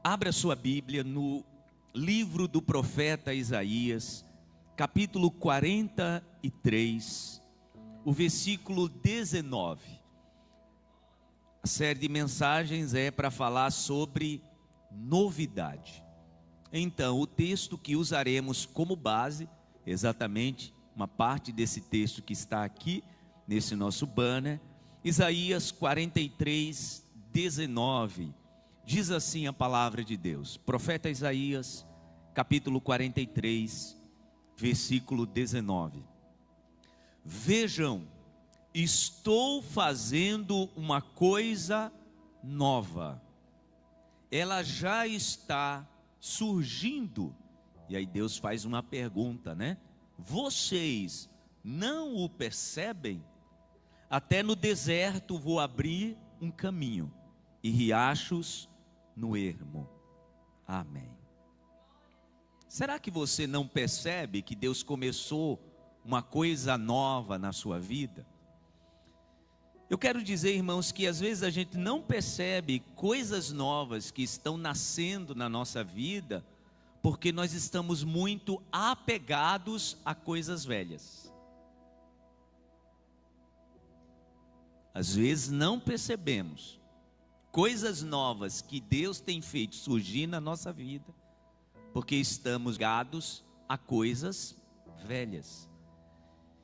Abra sua Bíblia no livro do profeta Isaías, capítulo 43, o versículo 19. A série de mensagens é para falar sobre novidade. Então, o texto que usaremos como base, exatamente uma parte desse texto que está aqui, nesse nosso banner, Isaías 43, 19. Diz assim a palavra de Deus, profeta Isaías, capítulo 43, versículo 19. Vejam, estou fazendo uma coisa nova, ela já está surgindo. E aí Deus faz uma pergunta, né? Vocês não o percebem? Até no deserto vou abrir um caminho e riachos no ermo. Amém. Será que você não percebe que Deus começou uma coisa nova na sua vida? Eu quero dizer, irmãos, que às vezes a gente não percebe coisas novas que estão nascendo na nossa vida, porque nós estamos muito apegados a coisas velhas. Às vezes não percebemos coisas novas que Deus tem feito surgir na nossa vida, porque estamos ligados a coisas velhas.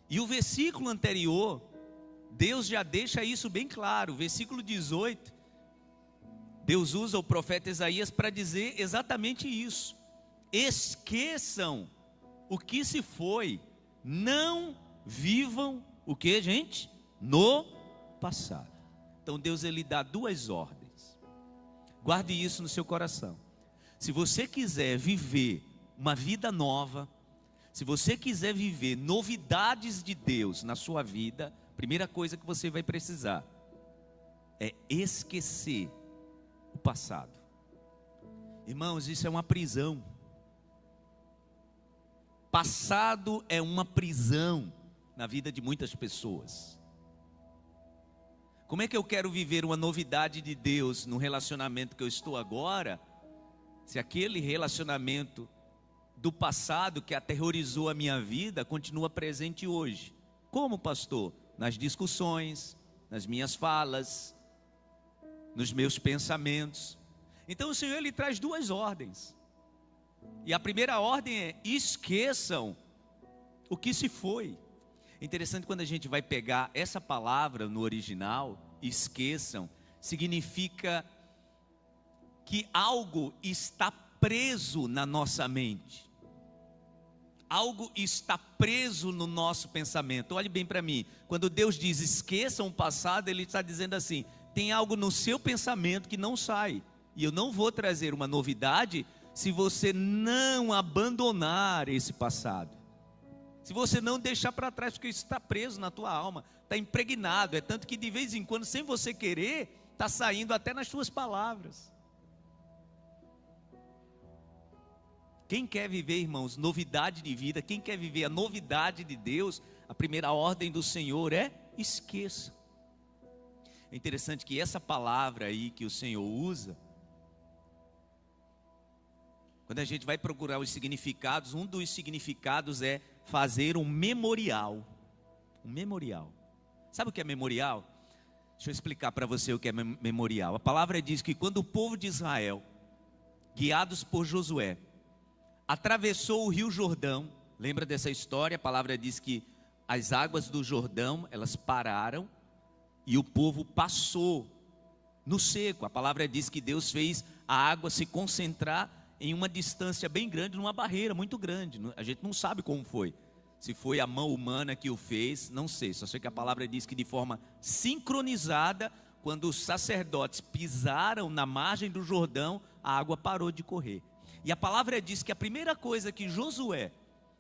E o versículo anterior, Deus já deixa isso bem claro. Versículo 18, Deus usa o profeta Isaías para dizer exatamente isso. Esqueçam o que se foi, não vivam o que, gente? No passado. Então Deus, ele dá duas ordens. Guarde isso no seu coração. Se você quiser viver uma vida nova, se você quiser viver novidades de Deus na sua vida, a primeira coisa que você vai precisar é esquecer o passado. Irmãos, isso é uma prisão. Passado é uma prisão na vida de muitas pessoas. Como é que eu quero viver uma novidade de Deus no relacionamento que eu estou agora, se aquele relacionamento do passado que aterrorizou a minha vida continua presente hoje? Como, pastor? Nas discussões, nas minhas falas, nos meus pensamentos. Então o Senhor, ele traz duas ordens. E a primeira ordem é: esqueçam o que se foi. É interessante quando a gente vai pegar essa palavra no original, esqueçam, significa que algo está preso na nossa mente. Algo está preso no nosso pensamento. Olhe bem para mim, quando Deus diz esqueçam o passado, Ele está dizendo assim: tem algo no seu pensamento que não sai. E eu não vou trazer uma novidade se você não abandonar esse passado. Se você não deixar para trás, porque isso está preso na tua alma, está impregnado. É tanto que de vez em quando, sem você querer, está saindo até nas tuas palavras. Quem quer viver, irmãos, novidade de vida, quem quer viver a novidade de Deus, a primeira ordem do Senhor é: esqueça. É interessante que essa palavra aí que o Senhor usa, quando a gente vai procurar os significados, um dos significados é fazer um memorial. Um memorial. Sabe o que é memorial? Deixa eu explicar para você o que é memorial. A palavra diz que quando o povo de Israel, guiados por Josué, atravessou o rio Jordão, lembra dessa história? A palavra diz que as águas do Jordão, elas pararam e o povo passou no seco. A palavra diz que Deus fez a água se concentrar em uma distância bem grande, numa barreira muito grande. A gente não sabe como foi. Se foi a mão humana que o fez, não sei. Só sei que a palavra diz que de forma sincronizada, quando os sacerdotes pisaram na margem do Jordão, a água parou de correr. E a palavra diz que a primeira coisa que Josué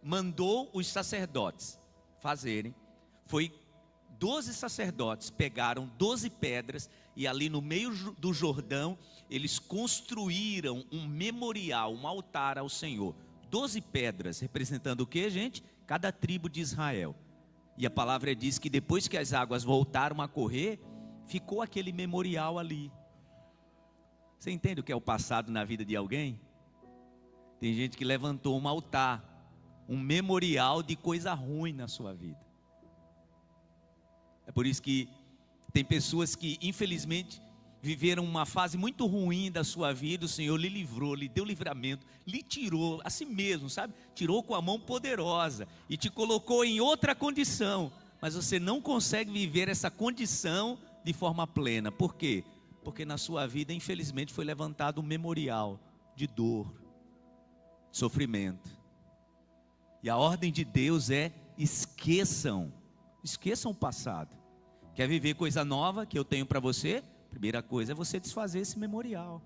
mandou os sacerdotes fazerem foi 12 sacerdotes pegaram 12 pedras e ali no meio do Jordão eles construíram um memorial, um altar ao Senhor. 12 pedras representando o que, gente? Cada tribo de Israel. E a palavra diz que depois que as águas voltaram a correr, ficou aquele memorial ali. Você entende o que é o passado na vida de alguém? Tem gente que levantou um altar, um memorial de coisa ruim na sua vida. É por isso que tem pessoas que, infelizmente, viveram uma fase muito ruim da sua vida. O Senhor lhe livrou, lhe deu livramento, lhe tirou a si mesmo, sabe? Tirou com a mão poderosa e te colocou em outra condição. Mas você não consegue viver essa condição de forma plena. Por quê? Porque na sua vida, infelizmente, foi levantado um memorial de dor, de sofrimento. E a ordem de Deus é: esqueçam o passado. Quer viver coisa nova que eu tenho para você? Primeira coisa é você desfazer esse memorial.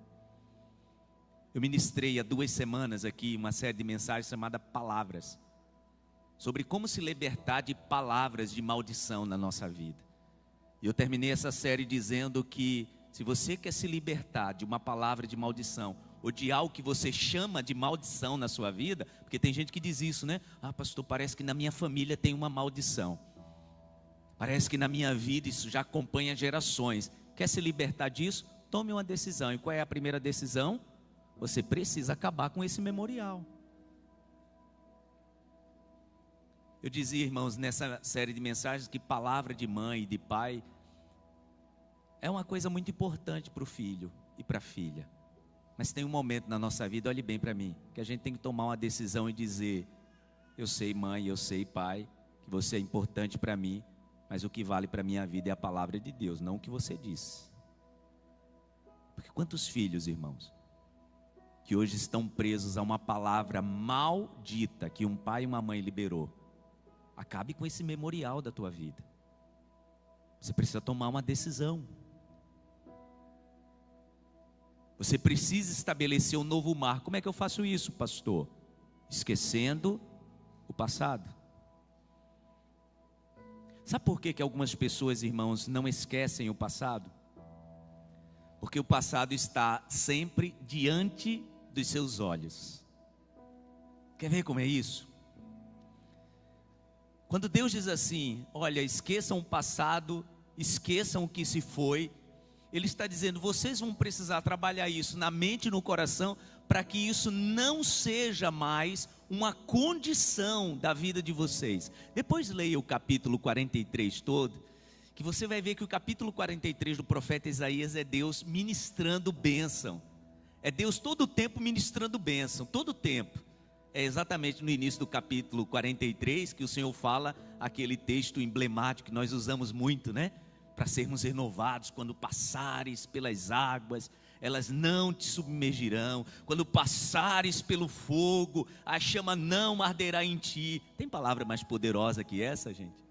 Eu ministrei há 2 semanas aqui uma série de mensagens chamada Palavras, sobre como se libertar de palavras de maldição na nossa vida. E eu terminei essa série dizendo que se você quer se libertar de uma palavra de maldição, ou de algo que você chama de maldição na sua vida, porque tem gente que diz isso, né? Ah, pastor, parece que na minha família tem uma maldição. Parece que na minha vida isso já acompanha gerações. Quer se libertar disso? Tome uma decisão. E qual é a primeira decisão? Você precisa acabar com esse memorial. Eu dizia, irmãos, nessa série de mensagens, que palavra de mãe e de pai é uma coisa muito importante para o filho e para a filha. Mas tem um momento na nossa vida, olhe bem para mim, que a gente tem que tomar uma decisão e dizer: eu sei, mãe, eu sei, pai, que você é importante para mim, mas o que vale para a minha vida é a palavra de Deus, não o que você disse. Porque quantos filhos, irmãos, que hoje estão presos a uma palavra maldita que um pai e uma mãe liberou? Acabe com esse memorial da tua vida. Você precisa tomar uma decisão. Você precisa estabelecer um novo marco. Como é que eu faço isso, pastor? Esquecendo o passado. Sabe por que algumas pessoas, irmãos, não esquecem o passado? Porque o passado está sempre diante dos seus olhos. Quer ver como é isso? Quando Deus diz assim: olha, esqueçam o passado, esqueçam o que se foi, Ele está dizendo: vocês vão precisar trabalhar isso na mente e no coração, para que isso não seja mais uma condição da vida de vocês. Depois leia o capítulo 43 todo, que você vai ver que o capítulo 43 do profeta Isaías é Deus ministrando bênção. É Deus todo o tempo ministrando bênção, todo o tempo. É exatamente no início do capítulo 43 que o Senhor fala aquele texto emblemático que nós usamos muito, né? Para sermos renovados: quando passares pelas águas, elas não te submergirão. Quando passares pelo fogo, a chama não arderá em ti. Tem palavra mais poderosa que essa, gente?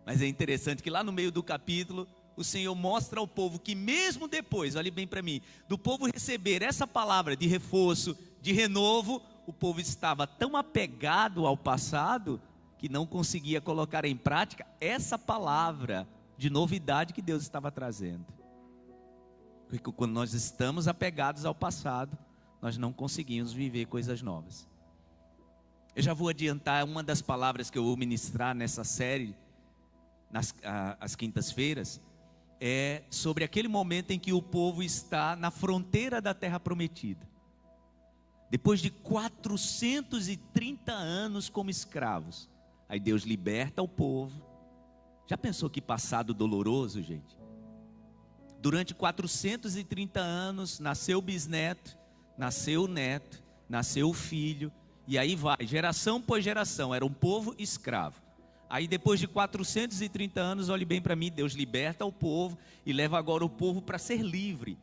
Mas é interessante que lá no meio do capítulo, o Senhor mostra ao povo que mesmo depois, olhe bem para mim, do povo receber essa palavra de reforço, de renovo, o povo estava tão apegado ao passado que não conseguia colocar em prática essa palavra de novidade que Deus estava trazendo. Porque quando nós estamos apegados ao passado, nós não conseguimos viver coisas novas. Eu já vou adiantar uma das palavras que eu vou ministrar nessa série, às quintas-feiras, é sobre aquele momento em que o povo está na fronteira da terra prometida. Depois de 430 anos como escravos, aí Deus liberta o povo. Já pensou que passado doloroso, gente? Durante 430 anos, nasceu o bisneto, nasceu o neto, nasceu o filho, e aí vai, geração por geração, era um povo escravo. Aí depois de 430 anos, olhe bem para mim, Deus liberta o povo e leva agora o povo para ser livre,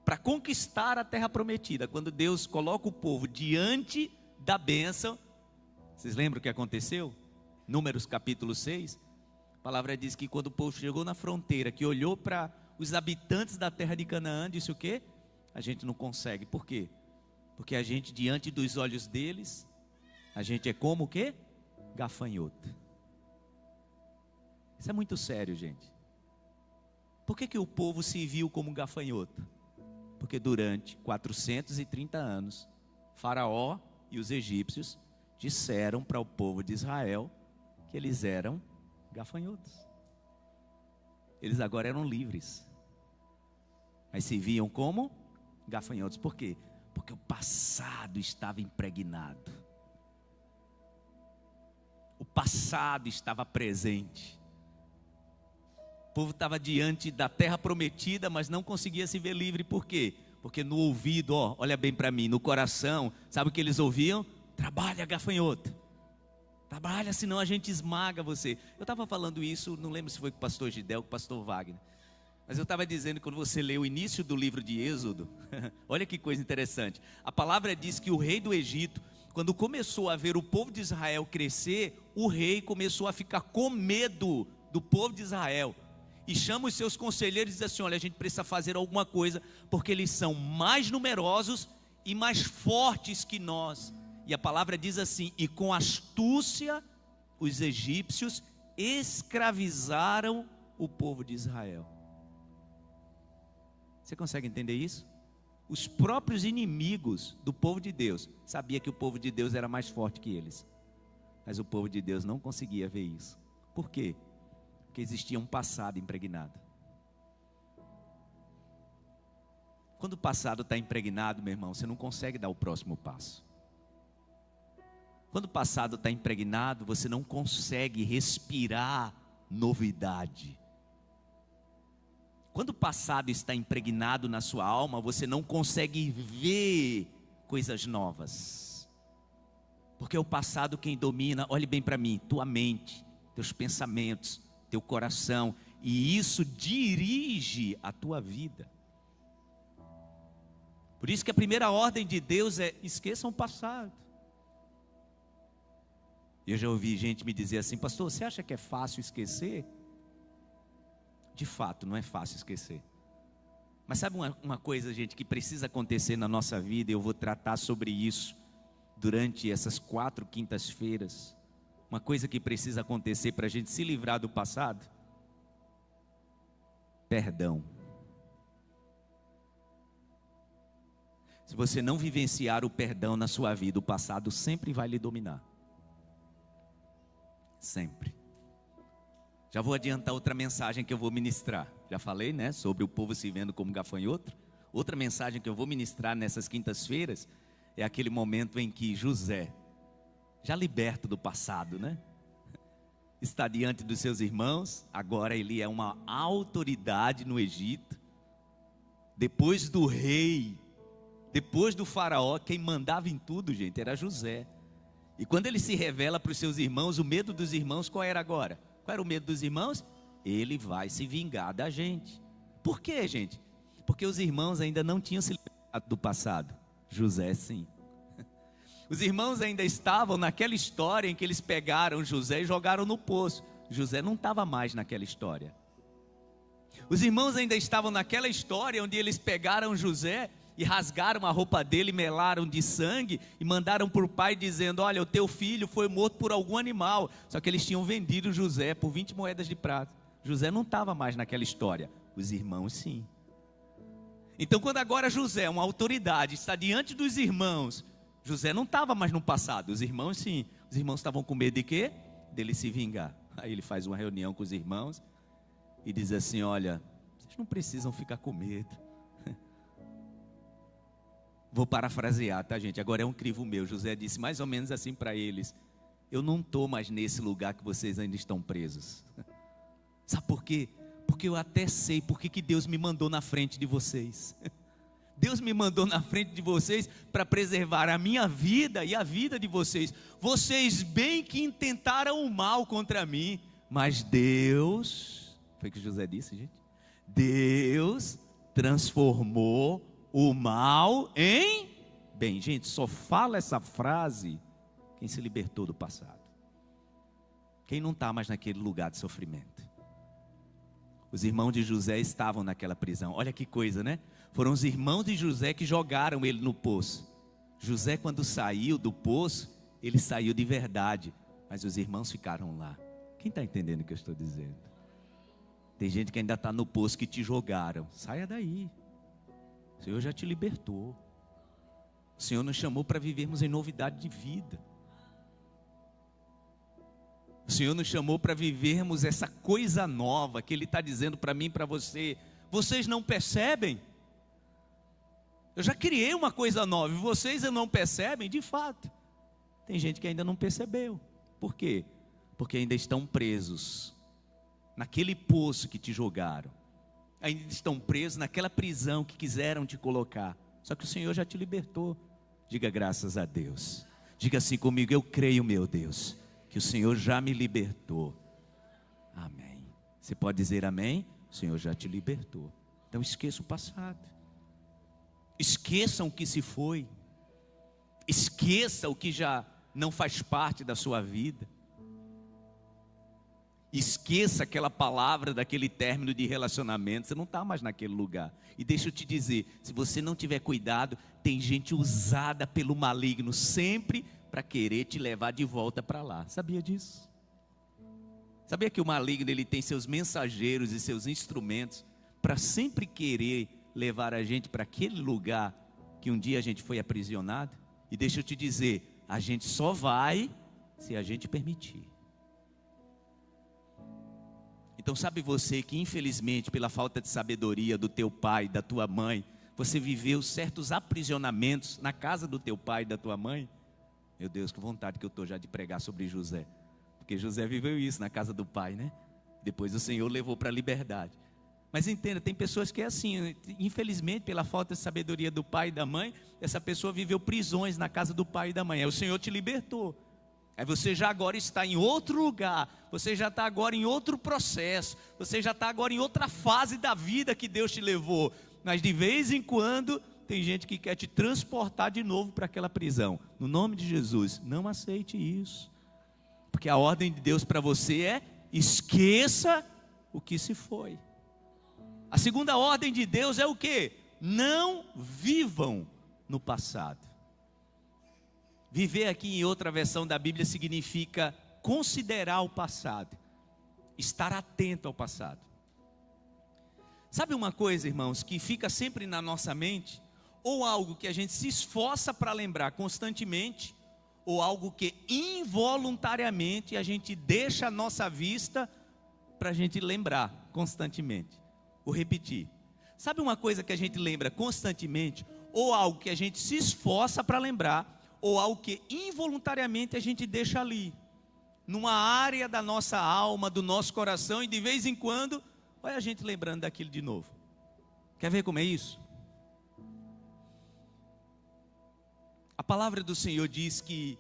para conquistar a terra prometida. Quando Deus coloca o povo diante da bênção, vocês lembram o que aconteceu? Números capítulo 6, a palavra diz que quando o povo chegou na fronteira, que olhou para os habitantes da terra de Canaã, disse o quê? A gente não consegue. Por quê? Porque a gente, diante dos olhos deles, a gente é como o quê? Gafanhoto. Isso é muito sério, gente. Por que o povo se viu como gafanhoto? Porque durante 430 anos, Faraó e os egípcios disseram para o povo de Israel que eles eram gafanhotos. Eles agora eram livres, mas se viam como gafanhotos. Por quê? Porque o passado estava impregnado. O passado estava presente. O povo estava diante da terra prometida, mas não conseguia se ver livre. Por quê? Porque no ouvido, olha bem para mim, no coração, sabe o que eles ouviam? Trabalha, gafanhoto. Trabalha, senão a gente esmaga você. Eu estava falando isso, não lembro se foi com o pastor Gidel ou com o pastor Wagner. Mas eu estava dizendo que quando você lê o início do livro de Êxodo, olha que coisa interessante. A palavra diz que o rei do Egito, quando começou a ver o povo de Israel crescer, o rei começou a ficar com medo do povo de Israel. E chama os seus conselheiros e diz assim: olha, a gente precisa fazer alguma coisa, porque eles são mais numerosos e mais fortes que nós. E a palavra diz assim: e com astúcia os egípcios escravizaram o povo de Israel. Você consegue entender isso? Os próprios inimigos do povo de Deus sabiam que o povo de Deus era mais forte que eles. Mas o povo de Deus não conseguia ver isso. Por quê? Porque existia um passado impregnado. Quando o passado está impregnado, meu irmão, você não consegue dar o próximo passo. Quando o passado está impregnado, você não consegue respirar novidade. Quando o passado está impregnado na sua alma, você não consegue ver coisas novas. Porque é o passado quem domina. Olhe bem para mim, tua mente, teus pensamentos, teu coração, e isso dirige a tua vida. Por isso que a primeira ordem de Deus é: esqueçam o passado. Eu já ouvi gente me dizer assim: pastor, você acha que é fácil esquecer? De fato, não é fácil esquecer. Mas sabe uma coisa, gente, que precisa acontecer na nossa vida, e eu vou tratar sobre isso durante essas 4 quintas-feiras. Uma coisa que precisa acontecer para a gente se livrar do passado: perdão. Se você não vivenciar o perdão na sua vida, o passado sempre vai lhe dominar. Sempre. Já vou adiantar outra mensagem que eu vou ministrar. Já falei, né, sobre o povo se vendo como gafanhoto. Outra mensagem que eu vou ministrar nessas quintas-feiras é aquele momento em que José, já liberto do passado, né, está diante dos seus irmãos. Agora ele é uma autoridade no Egito. Depois do rei, depois do faraó, quem mandava em tudo, gente, era José. E quando ele se revela para os seus irmãos, o medo dos irmãos qual era agora? Qual era o medo dos irmãos? Ele vai se vingar da gente. Por quê, gente? Porque os irmãos ainda não tinham se libertado do passado. José sim. Os irmãos ainda estavam naquela história em que eles pegaram José e jogaram no poço. José não estava mais naquela história. Os irmãos ainda estavam naquela história onde eles pegaram José e rasgaram a roupa dele, melaram de sangue e mandaram para o pai dizendo: olha, o teu filho foi morto por algum animal. Só que eles tinham vendido José por 20 moedas de prata. José não estava mais naquela história. Os irmãos sim. Então quando agora José, uma autoridade, está diante dos irmãos, José não estava mais no passado. Os irmãos sim. Os irmãos estavam com medo de quê? Dele se vingar. Aí ele faz uma reunião com os irmãos e diz assim: olha, vocês não precisam ficar com medo. Vou parafrasear, tá, gente? Agora é um crivo meu. José disse mais ou menos assim para eles: eu não estou mais nesse lugar que vocês ainda estão presos. Sabe por quê? Porque eu até sei porque que Deus me mandou na frente de vocês. Deus me mandou na frente de vocês para preservar a minha vida e a vida de vocês. Vocês bem que intentaram o mal contra mim, mas Deus, foi o que José disse, gente? Deus transformou o mal em bem. Gente, só fala essa frase quem se libertou do passado. Quem não está mais naquele lugar de sofrimento. Os irmãos de José estavam naquela prisão. Olha que coisa, né? Foram os irmãos de José que jogaram ele no poço. José, quando saiu do poço, ele saiu de verdade, mas os irmãos ficaram lá. Quem está entendendo o que eu estou dizendo? Tem gente que ainda está no poço que te jogaram. Saia daí. O Senhor já te libertou. O Senhor nos chamou para vivermos em novidade de vida. O Senhor nos chamou para vivermos essa coisa nova que Ele está dizendo para mim e para você. Vocês não percebem? Eu já criei uma coisa nova, e vocês não percebem? De fato, tem gente que ainda não percebeu. Por quê? Porque ainda estão presos naquele poço que te jogaram, ainda estão presos naquela prisão que quiseram te colocar. Só que o Senhor já te libertou. Diga graças a Deus. Diga assim comigo: eu creio, meu Deus, que o Senhor já me libertou. Amém. Você pode dizer amém? O Senhor já te libertou. Então esqueça o passado. Esqueçam o que se foi. Esqueça o que já não faz parte da sua vida. Esqueça aquela palavra daquele término de relacionamento. Você não está mais naquele lugar. E deixa eu te dizer, se você não tiver cuidado, tem gente usada pelo maligno sempre para querer te levar de volta para lá. Sabia disso? Sabia que o maligno, ele tem seus mensageiros e seus instrumentos para sempre querer levar a gente para aquele lugar que um dia a gente foi aprisionado? E deixa eu te dizer, a gente só vai se a gente permitir. Então sabe você que infelizmente pela falta de sabedoria do teu pai, da tua mãe, você viveu certos aprisionamentos na casa do teu pai e da tua mãe? Meu Deus, que vontade que eu estou já de pregar sobre José. Porque José viveu isso na casa do pai, né? Depois o Senhor levou para a liberdade. Mas entenda, tem pessoas que é assim, infelizmente pela falta de sabedoria do pai e da mãe, essa pessoa viveu prisões na casa do pai e da mãe. Aí o Senhor te libertou. Aí você já agora está em outro lugar, você já está agora em outro processo, você já está agora em outra fase da vida que Deus te levou. Mas de vez em quando tem gente que quer te transportar de novo para aquela prisão. No nome de Jesus, não aceite isso. Porque a ordem de Deus para você é: esqueça o que se foi. A segunda ordem de Deus é o quê? Não vivam no passado. Viver aqui em outra versão da Bíblia significa considerar o passado, estar atento ao passado. Sabe uma coisa, irmãos, que fica sempre na nossa mente? Ou algo que a gente se esforça para lembrar constantemente, ou algo que involuntariamente a gente deixa a nossa vista para a gente lembrar constantemente. Vou repetir. Sabe uma coisa que a gente lembra constantemente, ou algo que a gente se esforça para lembrar, ou algo que involuntariamente a gente deixa ali, numa área da nossa alma, do nosso coração, e de vez em quando, olha a gente lembrando daquilo de novo. Quer ver como é isso? A palavra do Senhor diz que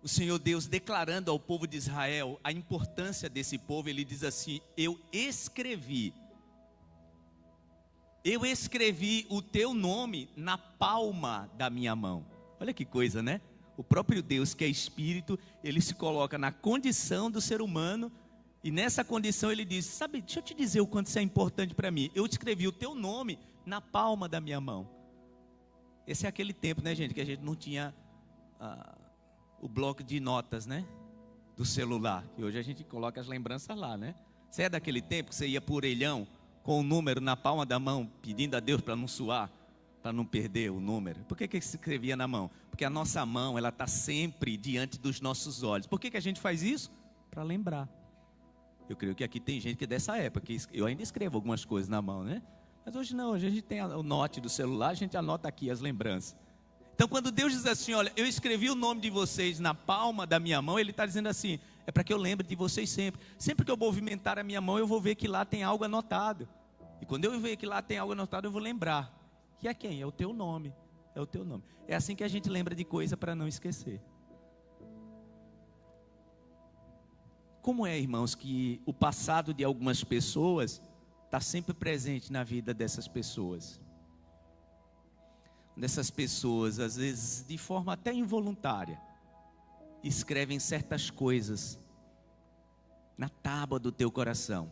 o Senhor Deus, declarando ao povo de Israel a importância desse povo, Ele diz assim: eu escrevi o teu nome na palma da minha mão. Olha que coisa, né? O próprio Deus, que é Espírito, Ele se coloca na condição do ser humano, e nessa condição Ele diz: sabe, deixa eu te dizer o quanto isso é importante para mim. Eu escrevi o teu nome na palma da minha mão. Esse é aquele tempo, né, gente, que a gente não tinha o bloco de notas, né, do celular. E hoje a gente coloca as lembranças lá, né? Você é daquele tempo que você ia por orelhão com o número na palma da mão, pedindo a Deus para não suar, para não perder o número? Por que se escrevia na mão? Porque a nossa mão, ela está sempre diante dos nossos olhos. Por que a gente faz isso? Para lembrar. Eu creio que aqui tem gente que é dessa época, que eu ainda escrevo algumas coisas na mão, né? Mas hoje não, hoje a gente tem o note do celular, a gente anota aqui as lembranças. Então quando Deus diz assim: olha, eu escrevi o nome de vocês na palma da minha mão, Ele está dizendo assim: é para que eu lembre de vocês sempre. Sempre que eu movimentar a minha mão, eu vou ver que lá tem algo anotado. E quando eu ver que lá tem algo anotado, eu vou lembrar. Que é quem? É o teu nome. É o teu nome. É assim que a gente lembra de coisa para não esquecer. Como é, irmãos, que o passado de algumas pessoas está sempre presente na vida dessas pessoas? Dessas pessoas, às vezes de forma até involuntária, escrevem certas coisas na tábua do teu coração.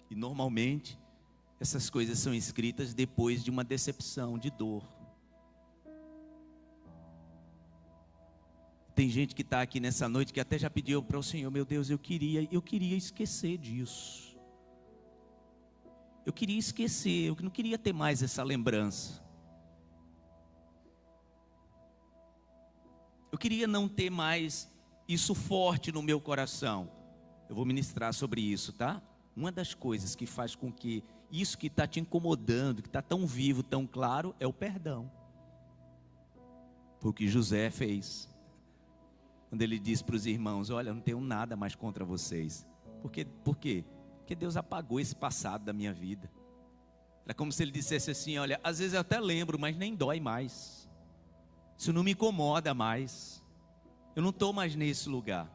E normalmente essas coisas são escritas depois de uma decepção, de dor. Tem gente que está aqui nessa noite que até já pediu para o Senhor: meu Deus, eu queria esquecer disso. Eu queria esquecer, eu não queria ter mais essa lembrança. Eu queria não ter mais isso forte no meu coração. Eu vou ministrar sobre isso, tá? Uma das coisas que faz com que isso que está te incomodando, que está tão vivo, tão claro, é o perdão. Foi o que José fez. Quando ele disse para os irmãos: olha, eu não tenho nada mais contra vocês. Por quê? Porque Deus apagou esse passado da minha vida. Era como se ele dissesse assim: olha, às vezes eu até lembro, mas nem dói mais. Isso não me incomoda mais. Eu não estou mais nesse lugar.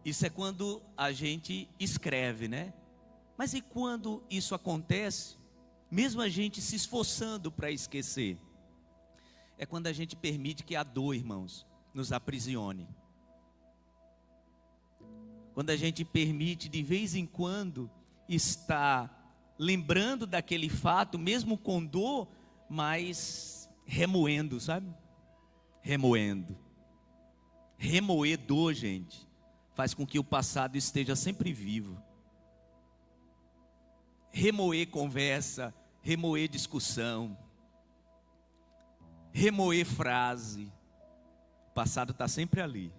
Isso é quando a gente escreve, né? Mas e quando isso acontece, mesmo a gente se esforçando para esquecer? É quando a gente permite que a dor, irmãos, nos aprisione. Quando a gente permite de vez em quando estar lembrando daquele fato, mesmo com dor, mas remoendo, sabe? Remoendo. Remoer dor, gente, faz com que o passado esteja sempre vivo. Remoer conversa, remoer discussão, remoer frase, o passado está sempre ali.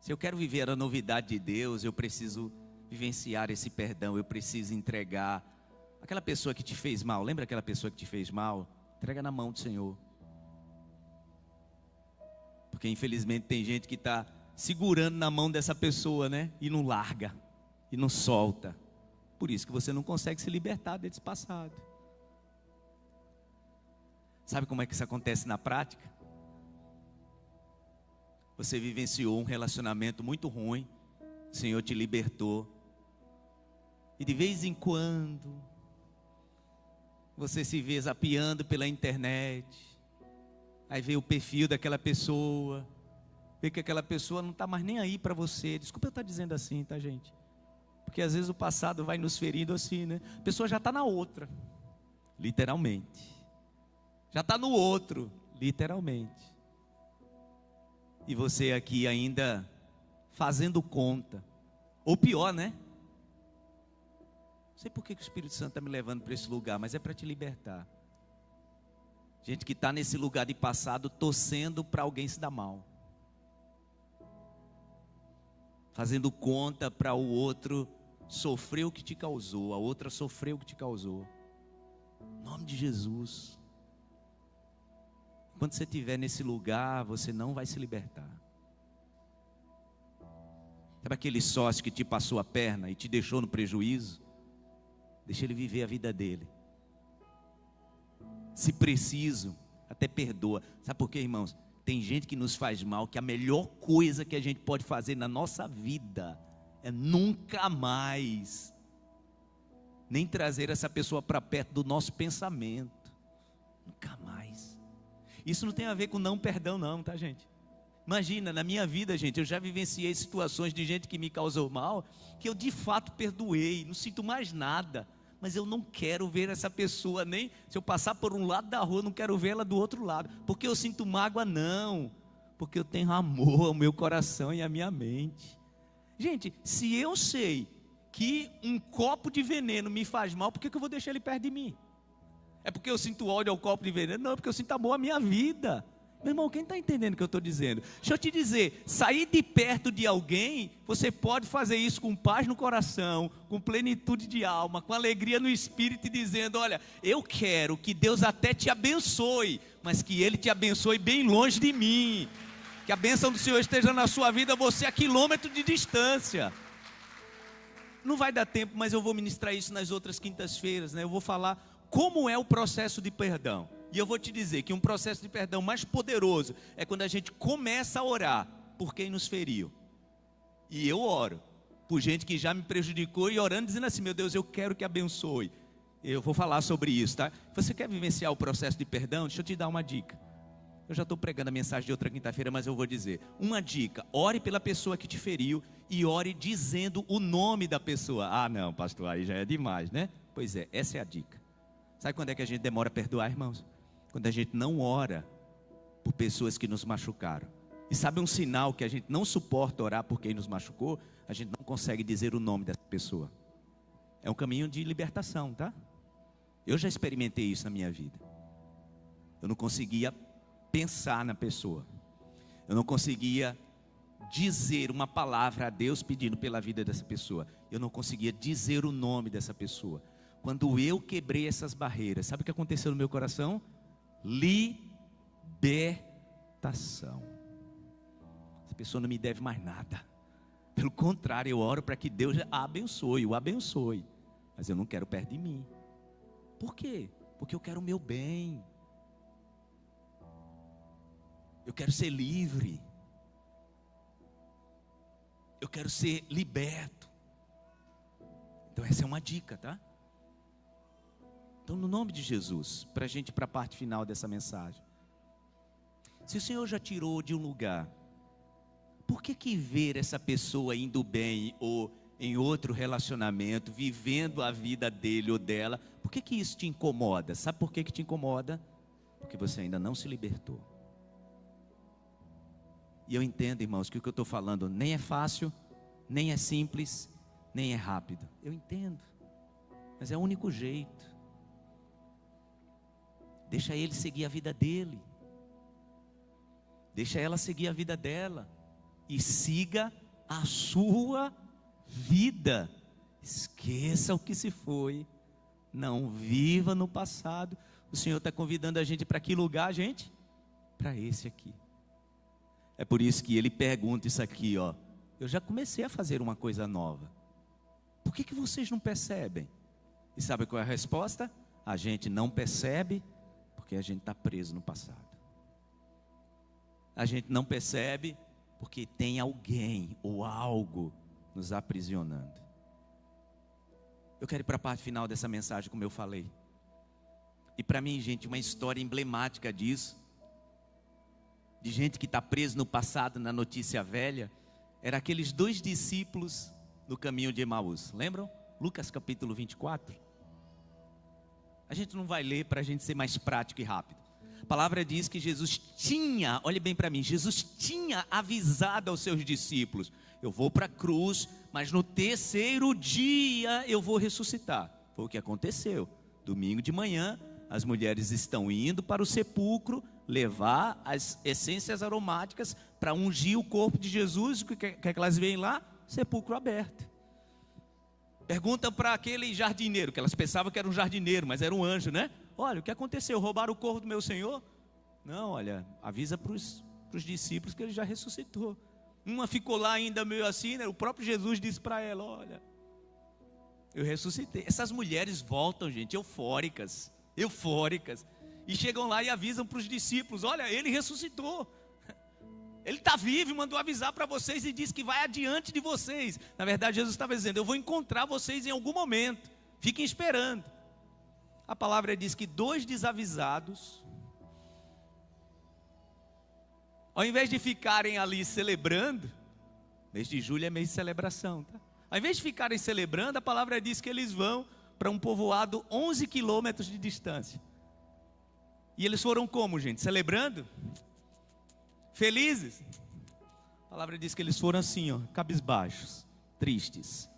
Se eu quero viver a novidade de Deus, eu preciso vivenciar esse perdão, eu preciso entregar. Aquela pessoa que te fez mal, lembra aquela pessoa que te fez mal? Entrega na mão do Senhor. Porque infelizmente tem gente que está segurando na mão dessa pessoa, né? E não larga, e não solta. Por isso que você não consegue se libertar desse passado. Sabe como é que isso acontece na prática? Você vivenciou um relacionamento muito ruim, o Senhor te libertou, e de vez em quando você se vê zapeando pela internet, aí vê o perfil daquela pessoa, vê que aquela pessoa não está mais nem aí para você. Desculpa eu estar dizendo assim, tá, gente? Porque às vezes o passado vai nos ferindo assim, né? A pessoa já está na outra, literalmente. Já está no outro, literalmente. E você aqui ainda fazendo conta. Ou pior, né? Não sei por que o Espírito Santo está me levando para esse lugar, mas é para te libertar. Gente que está nesse lugar de passado, torcendo para alguém se dar mal. Fazendo conta para o outro sofrer o que te causou, a outra sofreu o que te causou. Em nome de Jesus. Quando você estiver nesse lugar, você não vai se libertar. Sabe aquele sócio que te passou a perna e te deixou no prejuízo? Deixa ele viver a vida dele. Se preciso, até perdoa. Sabe por quê, irmãos? Tem gente que nos faz mal, que a melhor coisa que a gente pode fazer na nossa vida é nunca mais nem trazer essa pessoa para perto do nosso pensamento. Nunca mais. Isso não tem a ver com não perdão não, tá, gente? Imagina, na minha vida, gente, eu já vivenciei situações de gente que me causou mal, que eu de fato perdoei, não sinto mais nada, mas eu não quero ver essa pessoa, nem se eu passar por um lado da rua, eu não quero ver ela do outro lado, porque eu sinto mágoa, não, porque eu tenho amor ao meu coração e à minha mente. Gente, se eu sei que um copo de veneno me faz mal, por que eu vou deixar ele perto de mim? É porque eu sinto ódio ao copo de veneno? Não, é porque eu sinto amor à minha vida. Meu irmão, quem está entendendo o que eu estou dizendo? Deixa eu te dizer, sair de perto de alguém, você pode fazer isso com paz no coração, com plenitude de alma, com alegria no espírito, e dizendo: olha, eu quero que Deus até te abençoe, mas que Ele te abençoe bem longe de mim, que a bênção do Senhor esteja na sua vida, você a quilômetro de distância. Não vai dar tempo, mas eu vou ministrar isso nas outras quintas-feiras, né? Eu vou falar como é o processo de perdão. E eu vou te dizer que um processo de perdão mais poderoso é quando a gente começa a orar por quem nos feriu. E eu oro por gente que já me prejudicou, e orando dizendo assim: meu Deus, eu quero que abençoe. Eu vou falar sobre isso, tá? Você quer vivenciar o processo de perdão? Deixa eu te dar uma dica. Eu já estou pregando a mensagem de outra quinta-feira, mas eu vou dizer. Uma dica: ore pela pessoa que te feriu e ore dizendo o nome da pessoa. Ah não, pastor, aí já é demais, né? Pois é, essa é a dica. Sabe quando é que a gente demora a perdoar, irmãos? Quando a gente não ora por pessoas que nos machucaram. E sabe um sinal que a gente não suporta orar por quem nos machucou? A gente não consegue dizer o nome dessa pessoa. É um caminho de libertação, tá? Eu já experimentei isso na minha vida. Eu não conseguia pensar na pessoa. Eu não conseguia dizer uma palavra a Deus pedindo pela vida dessa pessoa. Eu não conseguia dizer o nome dessa pessoa. Quando eu quebrei essas barreiras, sabe o que aconteceu no meu coração? Libertação. Essa pessoa não me deve mais nada. Pelo contrário, eu oro para que Deus a abençoe, o abençoe. Mas eu não quero perto de mim. Por quê? Porque eu quero o meu bem. Eu quero ser livre. Eu quero ser liberto. Então essa é uma dica, tá? Então, no nome de Jesus, para a gente ir para a parte final dessa mensagem. Se o Senhor já tirou de um lugar, por que ver essa pessoa indo bem ou em outro relacionamento, vivendo a vida dele ou dela, por que isso te incomoda? Sabe por que te incomoda? Porque você ainda não se libertou. E eu entendo, irmãos, que o que eu estou falando nem é fácil, nem é simples, nem é rápido. Eu entendo, mas é o único jeito. Deixa ele seguir a vida dele. Deixa ela seguir a vida dela. E siga a sua vida. Esqueça o que se foi. Não viva no passado. O Senhor está convidando a gente para que lugar, gente? Para esse aqui. É por isso que ele pergunta isso aqui, ó. Eu já comecei a fazer uma coisa nova. Por que vocês não percebem? E sabe qual é a resposta? A gente não percebe porque a gente está preso no passado. A gente não percebe porque tem alguém ou algo nos aprisionando. Eu quero ir para a parte final dessa mensagem, como eu falei. E para mim, gente, uma história emblemática disso, de gente que está preso no passado, na notícia velha, era aqueles 2 discípulos no caminho de Emaús. Lembram? Lucas capítulo 24. A gente não vai ler para a gente ser mais prático e rápido. A palavra diz que Jesus tinha, olhe bem para mim, Jesus tinha avisado aos seus discípulos: eu vou para a cruz, mas no 3º dia eu vou ressuscitar. Foi o que aconteceu. Domingo de manhã, as mulheres estão indo para o sepulcro, levar as essências aromáticas para ungir o corpo de Jesus. O que é que elas veem lá? Sepulcro aberto. Perguntam para aquele jardineiro, que elas pensavam que era um jardineiro, mas era um anjo, né? Olha, o que aconteceu? Roubaram o corpo do meu Senhor? Não, olha, avisa para os discípulos que ele já ressuscitou. Uma ficou lá ainda meio assim, né? O próprio Jesus disse para ela: olha, eu ressuscitei. Essas mulheres voltam, gente, eufóricas, e chegam lá e avisam para os discípulos: olha, ele ressuscitou. Ele está vivo e mandou avisar para vocês e disse que vai adiante de vocês. Na verdade, Jesus estava dizendo: eu vou encontrar vocês em algum momento, fiquem esperando. A palavra diz que 2 desavisados, ao invés de ficarem ali celebrando, mês de julho é mês de celebração, tá? Ao invés de ficarem celebrando, a palavra diz que eles vão para um povoado 11 quilômetros de distância. E eles foram como, gente? Celebrando? Felizes? A palavra diz que eles foram assim, ó, cabisbaixos, tristes,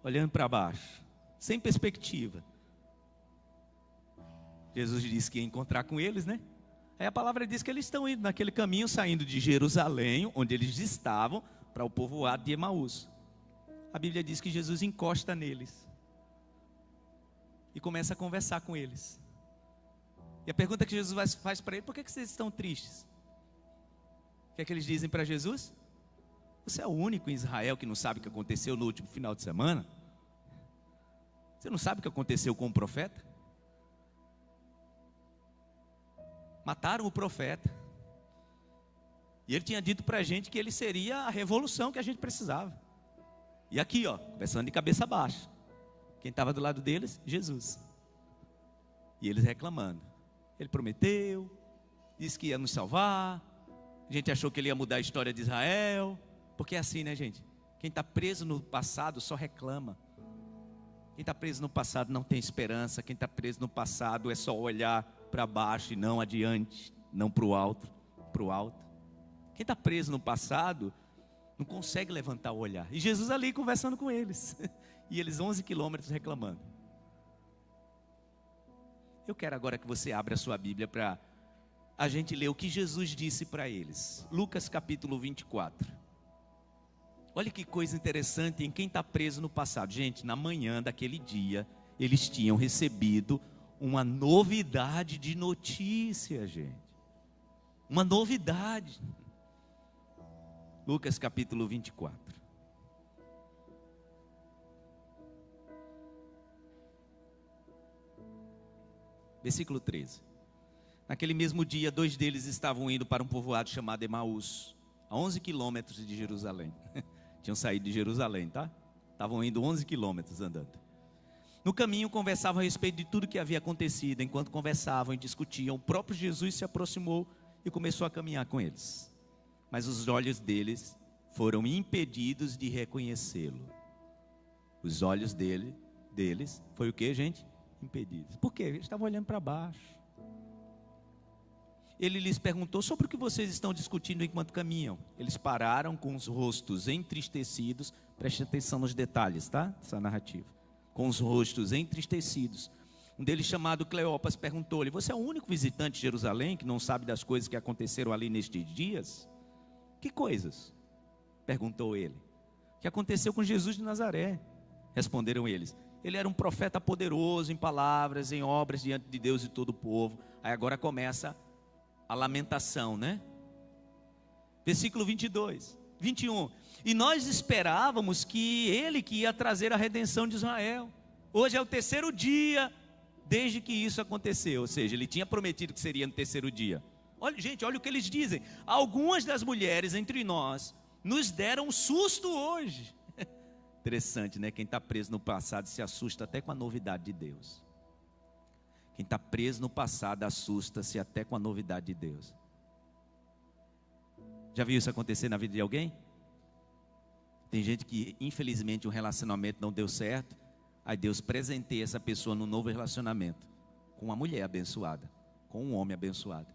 olhando para baixo, sem perspectiva. Jesus disse que ia encontrar com eles, né? Aí a palavra diz que eles estão indo naquele caminho, saindo de Jerusalém, onde eles estavam, para o povoado de Emaús. A Bíblia diz que Jesus encosta neles e começa a conversar com eles. E a pergunta que Jesus faz para eles: por que vocês estão tristes? O que é que eles dizem para Jesus? Você é o único em Israel que não sabe o que aconteceu no último final de semana? Você não sabe o que aconteceu com o profeta? Mataram o profeta. E ele tinha dito para a gente que ele seria a revolução que a gente precisava. E aqui, ó, conversando de cabeça baixa. Quem estava do lado deles? Jesus. E eles reclamando. Ele prometeu, disse que ia nos salvar. A gente achou que ele ia mudar a história de Israel. Porque é assim, né, gente? Quem está preso no passado só reclama. Quem está preso no passado não tem esperança. Quem está preso no passado é só olhar para baixo e não adiante, não para o alto. Quem está preso no passado não consegue levantar o olhar. E Jesus ali conversando com eles. E eles 11 quilômetros reclamando. Eu quero agora que você abra a sua Bíblia para a gente ler o que Jesus disse para eles. Lucas capítulo 24. Olha que coisa interessante em quem está preso no passado. Gente, na manhã daquele dia, eles tinham recebido uma novidade de notícia, gente. Uma novidade. Lucas capítulo 24. Versículo 13. Naquele mesmo dia, 2 deles estavam indo para um povoado chamado Emaús, a 11 quilômetros de Jerusalém. Tinham saído de Jerusalém, tá? Estavam indo 11 quilômetros andando. No caminho conversavam a respeito de tudo que havia acontecido. Enquanto conversavam e discutiam, o próprio Jesus se aproximou e começou a caminhar com eles. Mas os olhos deles foram impedidos de reconhecê-lo. Os olhos deles foi o que, gente? Impedidos. Por quê? Eles estavam olhando para baixo. Ele lhes perguntou sobre o que vocês estão discutindo enquanto caminham. Eles pararam com os rostos entristecidos. Preste atenção nos detalhes, tá? Essa narrativa. Com os rostos entristecidos. Um deles, chamado Cleopas, perguntou-lhe: você é o único visitante de Jerusalém que não sabe das coisas que aconteceram ali nestes dias? Que coisas? Perguntou ele. O que aconteceu com Jesus de Nazaré? Responderam eles. Ele era um profeta poderoso em palavras, em obras diante de Deus e todo o povo. Aí agora começa a lamentação, né? Versículo 21. E nós esperávamos que ele que ia trazer a redenção de Israel. Hoje é o 3º dia desde que isso aconteceu. Ou seja, ele tinha prometido que seria no 3º dia. Olha, gente, olha o que eles dizem. Algumas das mulheres entre nós nos deram um susto hoje. Interessante, né? Quem está preso no passado se assusta até com a novidade de Deus. Quem está preso no passado assusta-se até com a novidade de Deus. Já viu isso acontecer na vida de alguém? Tem gente que infelizmente um relacionamento não deu certo. Aí Deus presenteia essa pessoa num novo relacionamento, com uma mulher abençoada, com um homem abençoado.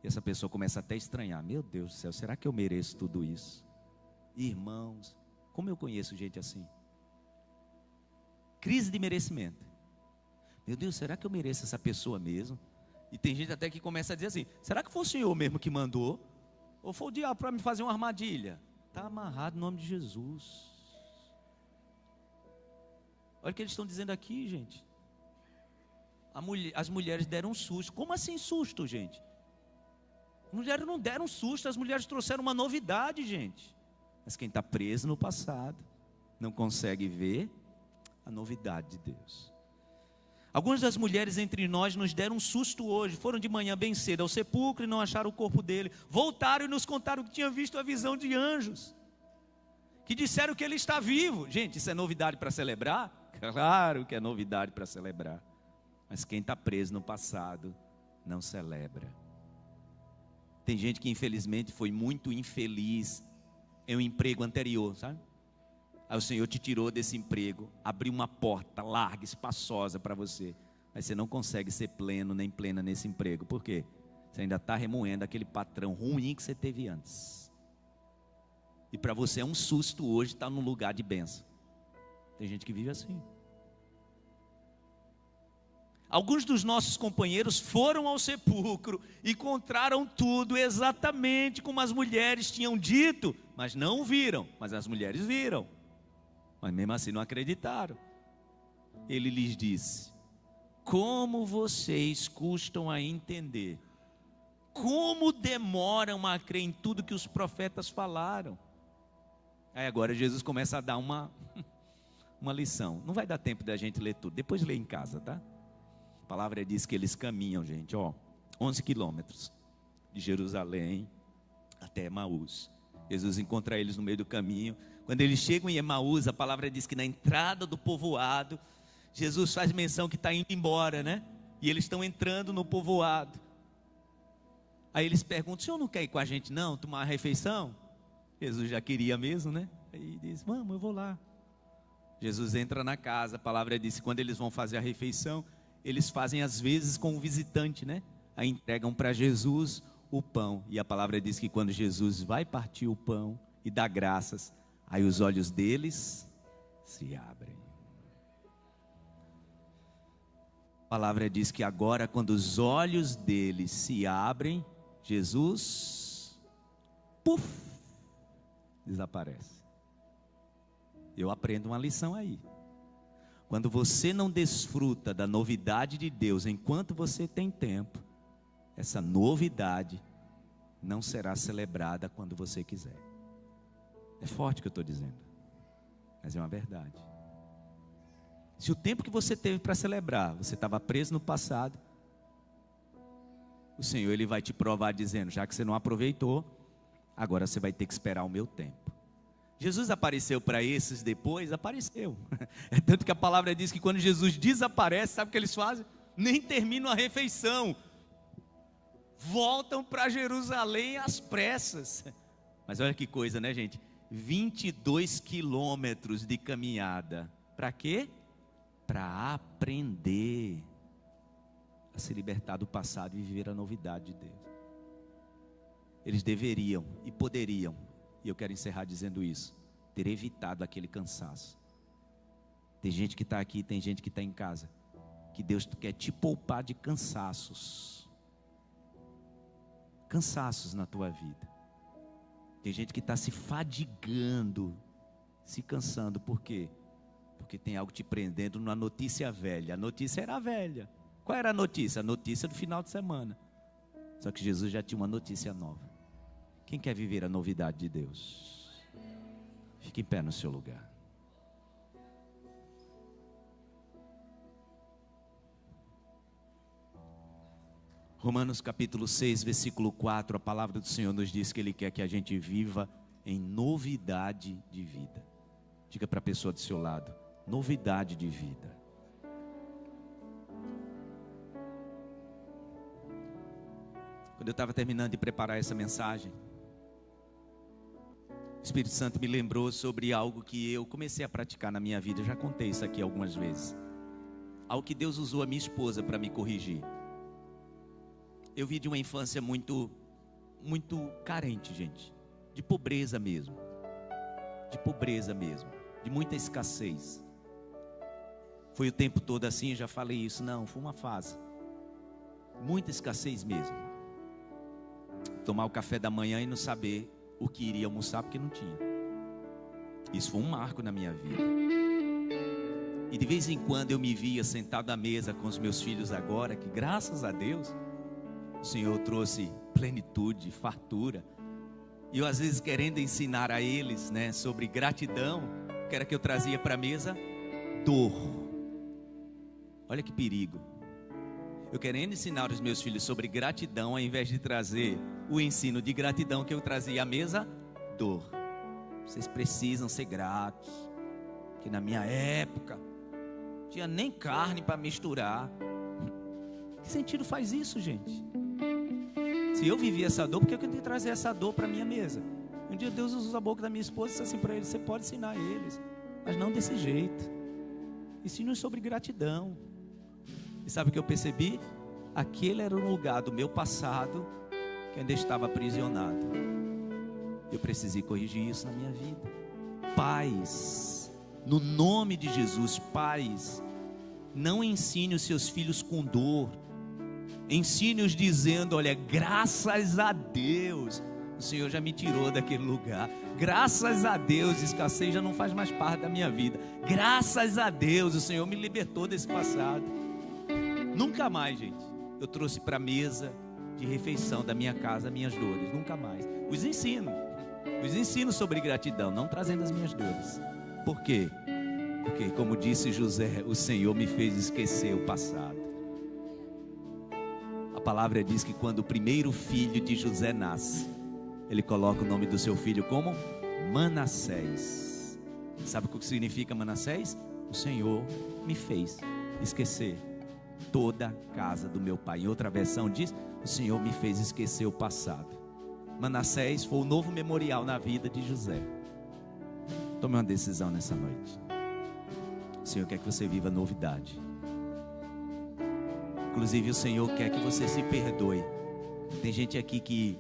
E essa pessoa começa até a estranhar: meu Deus do céu, será que eu mereço tudo isso? Irmãos, como eu conheço gente assim? Crise de merecimento. Meu Deus, será que eu mereço essa pessoa mesmo? E tem gente até que começa a dizer assim: será que foi o Senhor mesmo que mandou? Ou foi o diabo para me fazer uma armadilha? Está amarrado no nome de Jesus. Olha o que eles estão dizendo aqui, gente. As mulheres deram um susto. Como assim susto, gente? As mulheres não deram susto, as mulheres trouxeram uma novidade, gente. Mas quem está preso no passado não consegue ver a novidade de Deus. Algumas das mulheres entre nós nos deram um susto hoje. Foram de manhã bem cedo ao sepulcro e não acharam o corpo dele. Voltaram e nos contaram que tinham visto a visão de anjos, que disseram que ele está vivo. Gente, isso é novidade para celebrar? Claro que é novidade para celebrar. Mas quem está preso no passado não celebra. Tem gente que infelizmente foi muito infeliz em um emprego anterior, sabe? Aí o Senhor te tirou desse emprego, abriu uma porta larga, espaçosa para você, mas você não consegue ser pleno nem plena nesse emprego. Por quê? Você ainda está remoendo aquele patrão ruim que você teve antes. E para você é um susto hoje estar num lugar de bênção. Tem gente que vive assim. Alguns dos nossos companheiros foram ao sepulcro e encontraram tudo exatamente como as mulheres tinham dito, mas não o viram. Mas as mulheres viram, mas mesmo assim não acreditaram. Ele lhes disse: como vocês custam a entender, como demoram a crer em tudo que os profetas falaram. Aí agora Jesus começa a dar uma lição. Não vai dar tempo da gente ler tudo, depois lê em casa, tá? A palavra diz que eles caminham, gente, 11 quilômetros de Jerusalém até Emaús. Jesus encontra eles no meio do caminho. Quando eles chegam em Emaús, a palavra diz que na entrada do povoado, Jesus faz menção que está indo embora, né? E eles estão entrando no povoado. Aí eles perguntam: o senhor não quer ir com a gente não, tomar uma refeição? Jesus já queria mesmo, né? Aí diz: vamos, eu vou lá. Jesus entra na casa, a palavra diz que quando eles vão fazer a refeição, eles fazem às vezes com o visitante, né? Aí entregam para Jesus o pão. E a palavra diz que quando Jesus vai partir o pão e dá graças, aí os olhos deles se abrem. A palavra diz que agora, quando os olhos deles se abrem, Jesus, puf, desaparece. Eu aprendo uma lição aí. Quando você não desfruta da novidade de Deus enquanto você tem tempo, essa novidade não será celebrada quando você quiser. É forte o que eu estou dizendo, mas é uma verdade. Se o tempo que você teve para celebrar, você estava preso no passado, o Senhor ele vai te provar dizendo, já que você não aproveitou, agora você vai ter que esperar o meu tempo. Jesus apareceu para esses depois? Apareceu. É tanto que a palavra diz que quando Jesus desaparece, sabe o que eles fazem? Nem terminam a refeição. Voltam para Jerusalém às pressas. Mas olha que coisa, né, gente? 22 quilômetros de caminhada. Para quê? Para aprender a se libertar do passado e viver a novidade de Deus. Eles deveriam e poderiam, e eu quero encerrar dizendo isso, ter evitado aquele cansaço. Tem gente que está aqui, tem gente que está em casa, que Deus quer te poupar de cansaços na tua vida. Tem gente que está se fadigando, se cansando, por quê? Porque tem algo te prendendo numa notícia velha. A notícia era velha. Qual era a notícia? A notícia do final de semana. Só que Jesus já tinha uma notícia nova. Quem quer viver a novidade de Deus? Fique em pé no seu lugar. Romanos capítulo 6, versículo 4, a palavra do Senhor nos diz que Ele quer que a gente viva em novidade de vida. Diga para a pessoa do seu lado, novidade de vida. Quando eu estava terminando de preparar essa mensagem, o Espírito Santo me lembrou sobre algo que eu comecei a praticar na minha vida. Eu já contei isso aqui algumas vezes. Algo que Deus usou a minha esposa para me corrigir. Eu vi de uma infância muito carente, gente. De pobreza mesmo. De muita escassez. Foi o tempo todo assim, eu já falei isso. Não, foi uma fase. Muita escassez mesmo. Tomar o café da manhã e não saber o que iria almoçar porque não tinha. Isso foi um marco na minha vida. E de vez em quando eu me via sentado à mesa com os meus filhos agora, que graças a Deus o Senhor trouxe plenitude, fartura. E eu às vezes querendo ensinar a eles, né, sobre gratidão, que era que eu trazia para a mesa dor. Olha que perigo. Eu querendo ensinar os meus filhos sobre gratidão, ao invés de trazer o ensino de gratidão que eu trazia à mesa, dor. Vocês precisam ser gratos, que na minha época não tinha nem carne para misturar. Que sentido faz isso, gente? Se eu vivi essa dor, por que eu tenho que trazer essa dor para a minha mesa? Um dia Deus usou a boca da minha esposa e disse assim para eles: você pode ensinar eles, mas não desse jeito. Ensine-os sobre gratidão. E sabe o que eu percebi? Aquele era um lugar do meu passado que ainda estava aprisionado. Eu precisei corrigir isso na minha vida. Pais, no nome de Jesus, pais, não ensine os seus filhos com dor. Ensine-os dizendo: olha, graças a Deus, o Senhor já me tirou daquele lugar. Graças a Deus, escassez já não faz mais parte da minha vida. Graças a Deus, o Senhor me libertou desse passado. Nunca mais, gente, eu trouxe para a mesa de refeição da minha casa minhas dores. Nunca mais. Os ensino sobre gratidão, não trazendo as minhas dores. Por quê? Porque, como disse José, o Senhor me fez esquecer o passado. A palavra diz que quando o primeiro filho de José nasce, ele coloca o nome do seu filho como Manassés. Sabe o que significa Manassés? O Senhor me fez esquecer toda a casa do meu pai. Em outra versão diz: o Senhor me fez esquecer o passado. Manassés foi o novo memorial na vida de José. Tome uma decisão nessa noite. O Senhor quer que você viva novidade. Inclusive o Senhor quer que você se perdoe. Tem gente aqui que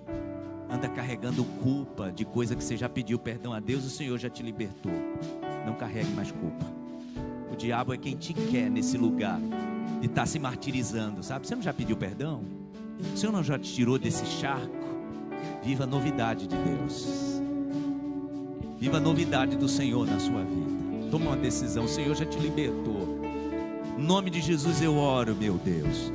anda carregando culpa de coisa que você já pediu perdão a Deus. O Senhor já te libertou. Não carregue mais culpa. O diabo é quem te quer nesse lugar de estar se martirizando, sabe? Você não já pediu perdão? O Senhor não já te tirou desse charco? Viva a novidade de Deus. Viva a novidade do Senhor na sua vida. Toma uma decisão, o Senhor já te libertou. Em nome de Jesus eu oro, meu Deus.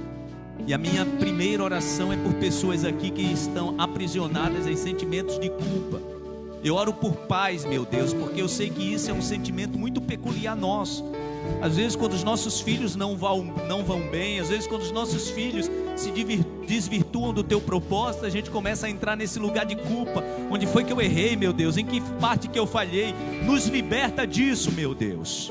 E a minha primeira oração é por pessoas aqui que estão aprisionadas em sentimentos de culpa. Eu oro por paz, meu Deus, porque eu sei que isso é um sentimento muito peculiar nosso. Às vezes quando os nossos filhos não vão bem, às vezes quando os nossos filhos se desvirtuam do teu propósito, a gente começa a entrar nesse lugar de culpa. Onde foi que eu errei, meu Deus? Em que parte que eu falhei? Nos liberta disso, meu Deus.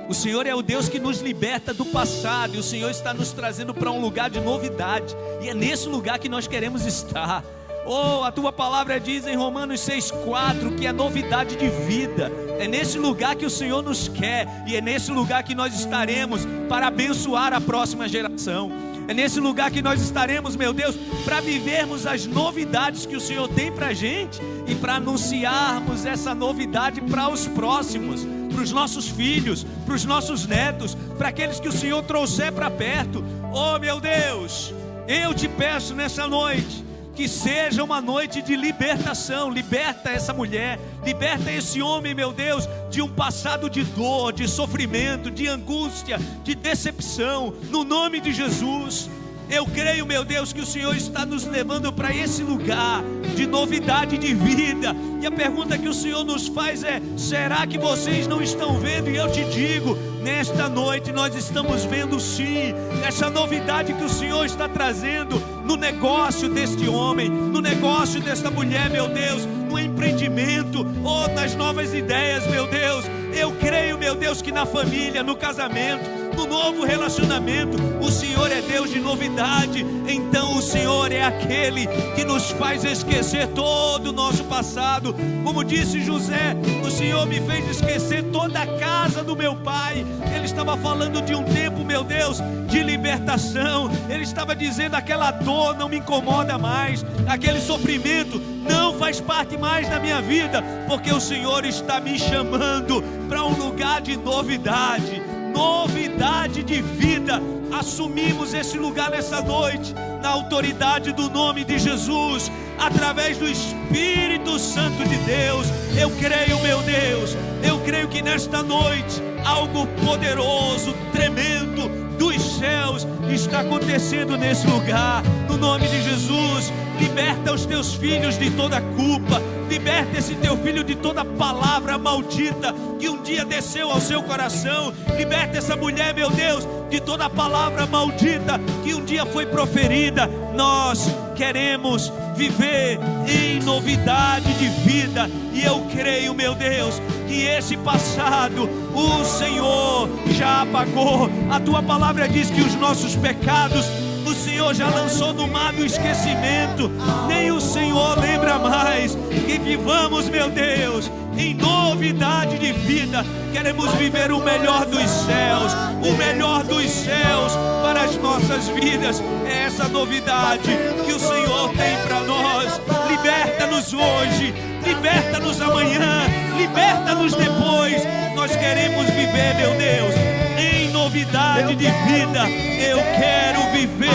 O Senhor é o Deus que nos liberta do passado, e o Senhor está nos trazendo para um lugar de novidade, e é nesse lugar que nós queremos estar. Oh, a tua palavra diz em Romanos 6,4 que é novidade de vida. É nesse lugar que o Senhor nos quer, e é nesse lugar que nós estaremos para abençoar a próxima geração. É nesse lugar que nós estaremos, meu Deus, para vivermos as novidades que o Senhor tem para a gente, e para anunciarmos essa novidade para os próximos, para os nossos filhos, para os nossos netos, para aqueles que o Senhor trouxer para perto. Oh, meu Deus, eu te peço nessa noite, que seja uma noite de libertação. Liberta essa mulher, liberta esse homem, meu Deus, de um passado de dor, de sofrimento, de angústia, de decepção, no nome de Jesus. Eu creio, meu Deus, que o Senhor está nos levando para esse lugar de novidade de vida. E a pergunta que o Senhor nos faz é: será que vocês não estão vendo? E eu te digo, nesta noite nós estamos vendo sim, essa novidade que o Senhor está trazendo no negócio deste homem, no negócio desta mulher, meu Deus, no empreendimento, ou nas novas ideias, meu Deus. Eu creio, meu Deus, que na família, no casamento, no novo relacionamento, o Senhor é Deus de novidade. Então o Senhor é aquele que nos faz esquecer todo o nosso passado. Como disse José, o Senhor me fez esquecer toda a casa do meu pai. Ele estava falando de um tempo, meu Deus, de libertação. Ele estava dizendo: aquela dor não me incomoda mais, aquele sofrimento não faz parte mais da minha vida, porque o Senhor está me chamando para um lugar de novidade, novidade de vida. Assumimos esse lugar nessa noite, na autoridade do nome de Jesus, através do Espírito Santo de Deus. Eu creio, meu Deus, eu creio que nesta noite algo poderoso, tremendo dos céus está acontecendo nesse lugar, no nome de Jesus. Liberta os teus filhos de toda culpa, liberta esse teu filho de toda palavra maldita que um dia desceu ao seu coração. Liberta essa mulher, meu Deus, de toda palavra maldita que um dia foi proferida. Nós queremos viver em novidade de vida, e eu creio, meu Deus, que esse passado o Senhor já apagou. A tua palavra diz que os nossos pecados o Senhor já lançou no mar do esquecimento, nem o Senhor lembra mais. Que vivamos, meu Deus, em novidade de vida. Queremos viver o melhor dos céus, o melhor dos céus para as nossas vidas. É essa novidade que o Senhor tem para nós. Liberta-nos hoje, liberta-nos amanhã, liberta-nos depois. Nós queremos viver, meu Deus, em novidade de vida. Eu quero viver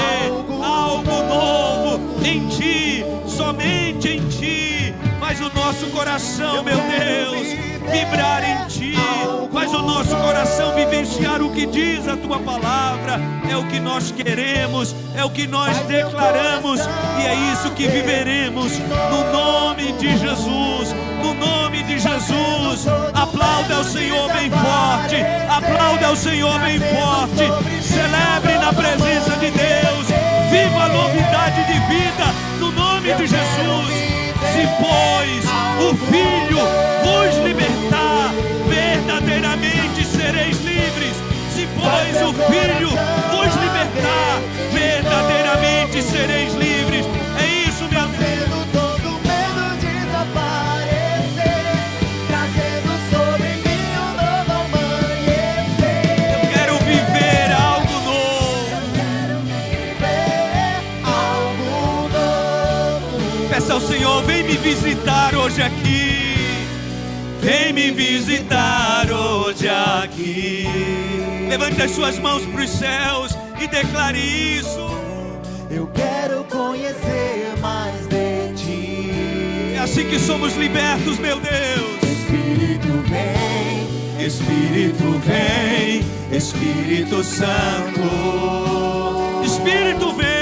algo novo em Ti, somente em Ti. Faz o nosso coração, meu Deus, vibrar em Ti. Faz o nosso coração vivenciar o que diz a Tua palavra. É o que nós queremos, é o que nós declaramos, e é isso que viveremos, no nome de Jesus. No nome de Jesus. Aplauda ao Senhor bem forte, aplauda ao Senhor bem forte. Celebre na presença de Deus, viva a novidade de vida, no nome de Jesus. Se pois o Filho vos libertar, verdadeiramente sereis livres. Se pois o Filho vos libertar, verdadeiramente sereis livres. É isso, meu Deus. Peça ao Senhor: vem me visitar hoje aqui, vem me visitar hoje aqui. Levante as suas mãos para os céus e declare isso. Eu quero conhecer mais de Ti. É assim que somos libertos, meu Deus. Espírito vem, Espírito vem, Espírito Santo. Espírito vem.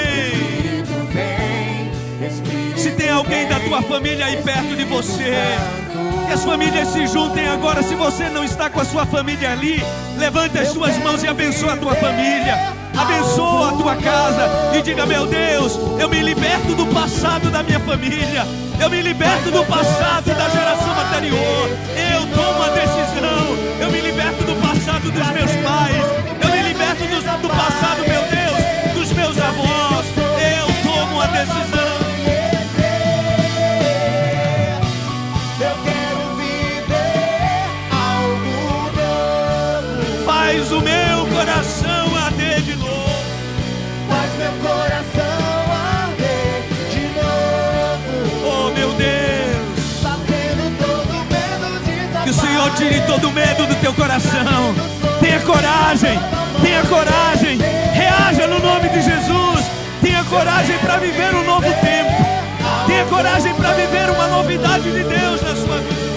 Se tem alguém da tua família aí perto de você, que as famílias se juntem agora. Se você não está com a sua família ali, levante as suas mãos e abençoa a tua família, abençoa a tua casa e diga: meu Deus, eu me liberto do passado da minha família, eu me liberto do passado da geração anterior, eu tomo a decisão, eu me liberto do passado dos meus pais, eu me liberto do passado, meu Deus, dos meus avós, eu tomo a decisão. Faz o meu coração arder de novo. Faz meu coração arder de novo. Oh, meu Deus. Fazendo todo medo desaparecer. Que o Senhor tire todo o medo do teu coração. Tenha coragem. Tenha coragem. Reaja no nome de Jesus. Tenha coragem para viver um novo tempo. Tenha coragem para viver uma novidade de Deus na sua vida.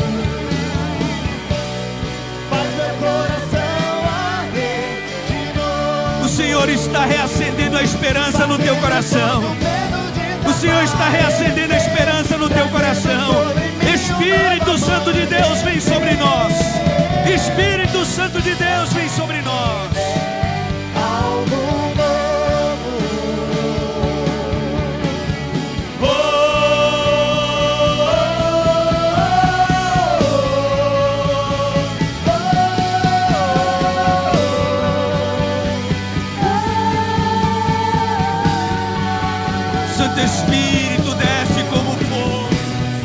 Faz meu coração. O Senhor está reacendendo a esperança no teu coração. O Senhor está reacendendo a esperança no teu coração. Espírito Santo de Deus, vem sobre nós. Espírito Santo de Deus, vem sobre nós. Algo novo. Santo Espírito, desce como fogo.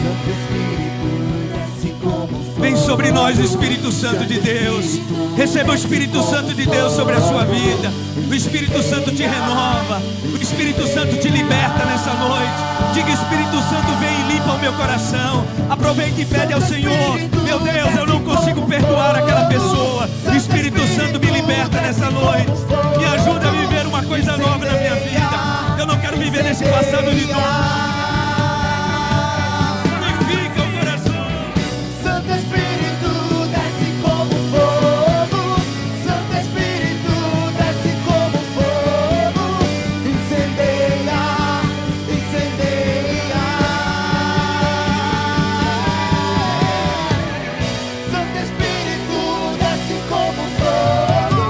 Santo Espírito, desce como fogo. Vem sobre nós, Espírito Santo de Deus. Receba o Espírito Santo de Deus sobre a sua vida. O Espírito Santo te renova. O Espírito Santo te liberta nessa noite. Diga: Espírito Santo, vem e limpa o meu coração. Aproveita e pede ao Senhor: meu Deus, eu não consigo perdoar aquela pessoa. Espírito Santo, me liberta nessa noite. Me ajuda a viver uma coisa nova na minha vida. Eu não quero viver nesse passado de novo. Purifica o coração. Santo Espírito, desce como fogo. Santo Espírito, desce como fogo. Incendeia, incendeia. Santo Espírito, desce como fogo.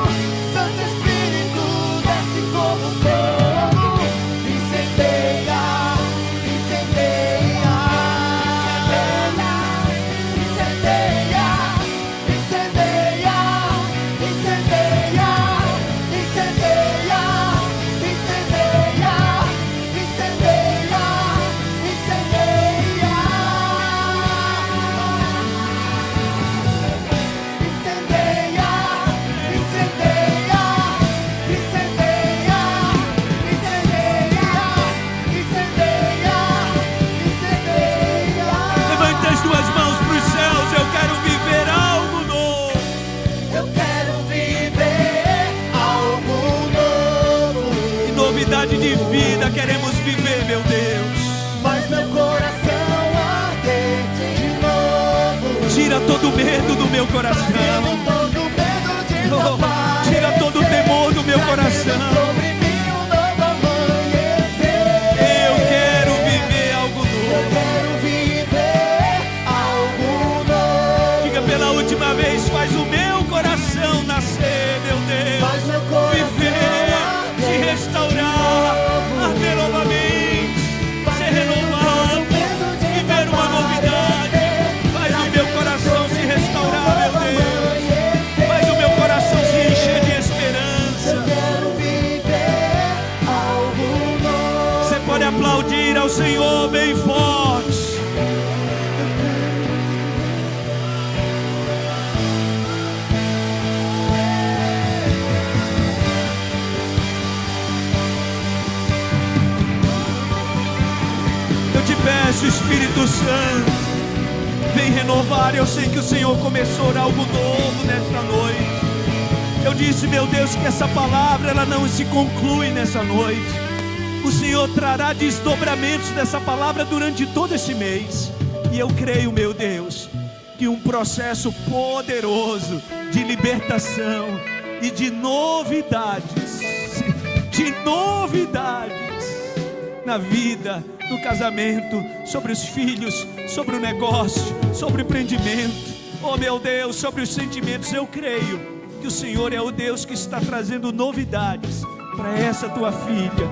Santo Espírito, desce como fogo. Incendeia, incendeia. Incendeia, incendeia, incendeia, incendeia, incendeia, incendeia, incendeia. Incendeia, incendeia, incendeia, incendeia, incendeia. Levante as duas mãos para os céus. Eu quero viver algo novo. Eu quero viver algo novo. E novidade de vida queremos viver, meu Deus. Faz meu coração arder de novo. Tira todo o medo do meu coração. Todo medo de Oh, tira todo o temor do meu coração. sobre mim um novo amanhecer. Eu quero viver algo Eu novo. quero viver algo novo. Diga pela última vez: faz o meu coração nascer, meu Deus. Faz meu coração Viver, se arder restaurar, arder novamente, ser renovado, viver uma novidade. Faz o meu coração se restaurar, meu Deus. Faz o meu coração se encher de esperança. Eu quero viver algo novo. Você pode aplaudir ao Senhor bem forte. Eu te peço, Espírito Santo, vem renovar. Eu sei que o Senhor começou algo novo nesta noite. Eu disse, meu Deus, que essa palavra ela não se conclui nessa noite. O Senhor trará desdobramentos dessa palavra durante todo esse mês. E eu creio, meu Deus, que um processo poderoso de libertação e de novidades na vida, no casamento, sobre os filhos, sobre o negócio, sobre o empreendimento, oh meu Deus, sobre os sentimentos. Eu creio que o Senhor é o Deus que está trazendo novidades para essa tua filha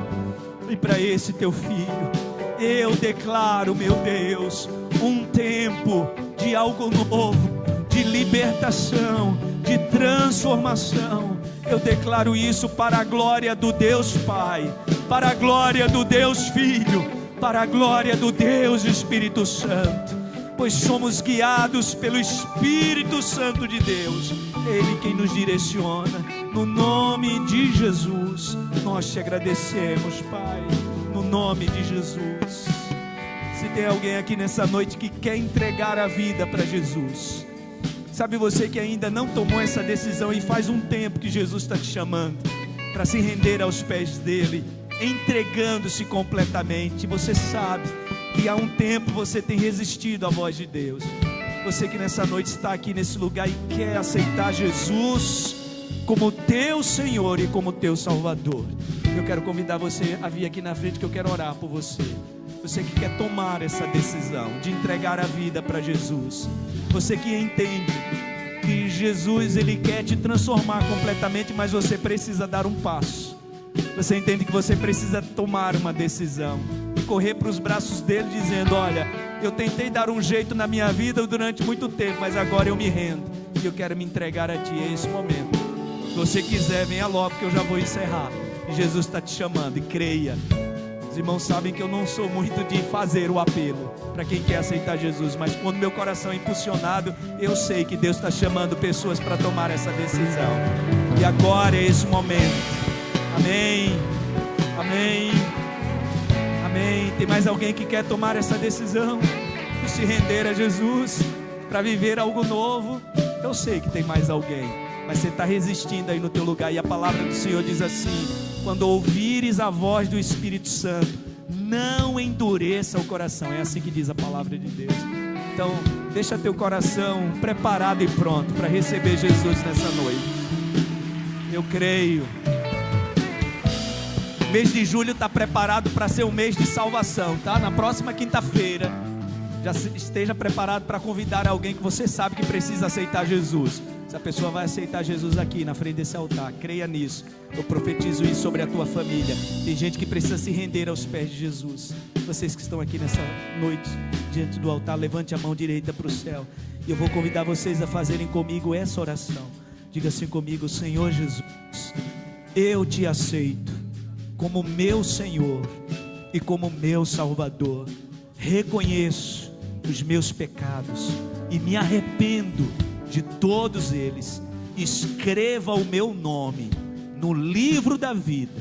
e para esse teu filho. Eu declaro, meu Deus, um tempo de algo novo, de libertação, de transformação. Eu declaro isso para a glória do Deus Pai, para a glória do Deus Filho, para a glória do Deus Espírito Santo, pois somos guiados pelo Espírito Santo de Deus, Ele quem nos direciona. No nome de Jesus, nós te agradecemos, Pai, no nome de Jesus. Se tem alguém aqui nessa noite que quer entregar a vida para Jesus, sabe, você que ainda não tomou essa decisão e faz um tempo que Jesus está te chamando para se render aos pés dEle, entregando-se completamente. Você sabe que há um tempo você tem resistido à voz de Deus. Você que nessa noite está aqui nesse lugar e quer aceitar Jesus como teu Senhor e como teu Salvador, eu quero convidar você a vir aqui na frente, que eu quero orar por você. Você que quer tomar essa decisão de entregar a vida para Jesus, você que entende que Jesus, Ele quer te transformar completamente, mas você precisa dar um passo. Você entende que você precisa tomar uma decisão e correr para os braços dele, dizendo: olha, eu tentei dar um jeito na minha vida durante muito tempo, mas agora eu me rendo e eu quero me entregar a ti. É esse momento. Se você quiser, venha logo, que eu já vou encerrar. E Jesus está te chamando, e creia. Os irmãos sabem que eu não sou muito de fazer o apelo para quem quer aceitar Jesus, mas quando meu coração é impulsionado, eu sei que Deus está chamando pessoas para tomar essa decisão. E agora é esse momento. Amém, amém, amém. Tem mais alguém que quer tomar essa decisão de se render a Jesus para viver algo novo? Eu sei que tem mais alguém, mas você está resistindo aí no teu lugar. E a palavra do Senhor diz assim: quando ouvires a voz do Espírito Santo, não endureça o coração. É assim que diz a palavra de Deus. Então deixa teu coração preparado e pronto para receber Jesus nessa noite. Eu creio. O mês de julho está preparado para ser um mês de salvação, tá? Na próxima quinta-feira, já esteja preparado para convidar alguém que você sabe que precisa aceitar Jesus. Essa pessoa vai aceitar Jesus aqui na frente desse altar. Creia nisso. Eu profetizo isso sobre a tua família. Tem gente que precisa se render aos pés de Jesus. Vocês que estão aqui nessa noite diante do altar, levante a mão direita para o céu, e eu vou convidar vocês a fazerem comigo essa oração. Diga assim comigo: Senhor Jesus, eu te aceito como meu Senhor e como meu Salvador. Reconheço os meus pecados e me arrependo de todos eles. Escreva o meu nome no livro da vida,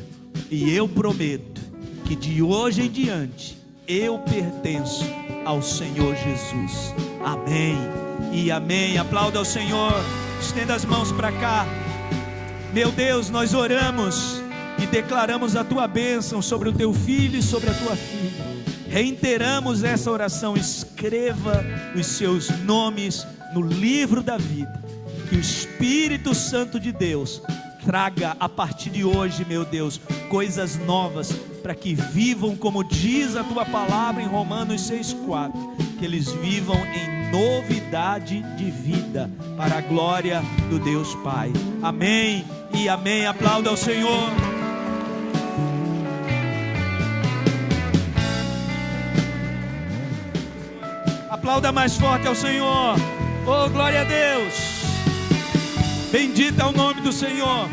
e eu prometo que de hoje em diante eu pertenço ao Senhor Jesus. Amém e amém. Aplauda ao Senhor. Estenda as mãos para cá. Meu Deus, nós oramos e declaramos a tua bênção sobre o teu filho e sobre a tua filha. Reiteramos essa oração: escreva os seus nomes no livro da vida. Que o Espírito Santo de Deus traga a partir de hoje, meu Deus, coisas novas, para que vivam como diz a tua palavra em Romanos 6,4, que eles vivam em novidade de vida, para a glória do Deus Pai. Amém e amém. Aplauda ao Senhor. Aplauda mais forte ao Senhor. Oh, glória a Deus. Bendito é o nome do Senhor.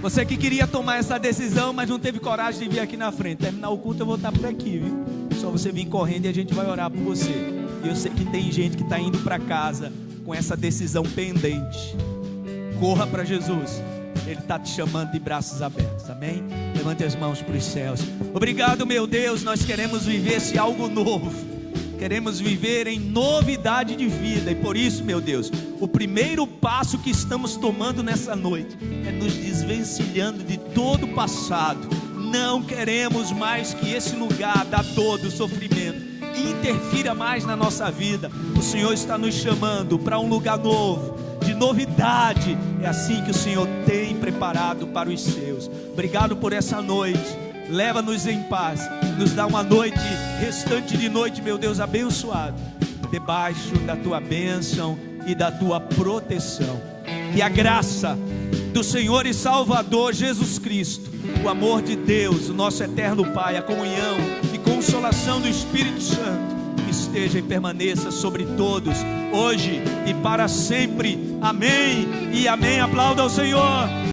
Você que queria tomar essa decisão, mas não teve coragem de vir aqui na frente, terminar o culto, eu vou estar por aqui, viu? Só você vir correndo e a gente vai orar por você. E eu sei que tem gente que está indo para casa com essa decisão pendente. Corra para Jesus. Ele está te chamando de braços abertos. Amém? Levante as mãos para os céus. Obrigado, meu Deus. Nós queremos viver esse algo novo. Queremos viver em novidade de vida. E por isso, meu Deus, o primeiro passo que estamos tomando nessa noite é nos desvencilhando de todo o passado. Não queremos mais que esse lugar da dor, do sofrimento, interfira mais na nossa vida. O Senhor está nos chamando para um lugar novo, de novidade. É assim que o Senhor tem preparado para os seus. Obrigado por essa noite. Leva-nos em paz. Nos dá uma noite, restante de noite, meu Deus, abençoado, debaixo da tua bênção e da tua proteção. Que a graça do Senhor e Salvador Jesus Cristo, o amor de Deus, o nosso eterno Pai, a comunhão e consolação do Espírito Santo esteja e permaneça sobre todos, hoje e para sempre. Amém e amém. Aplauda ao Senhor.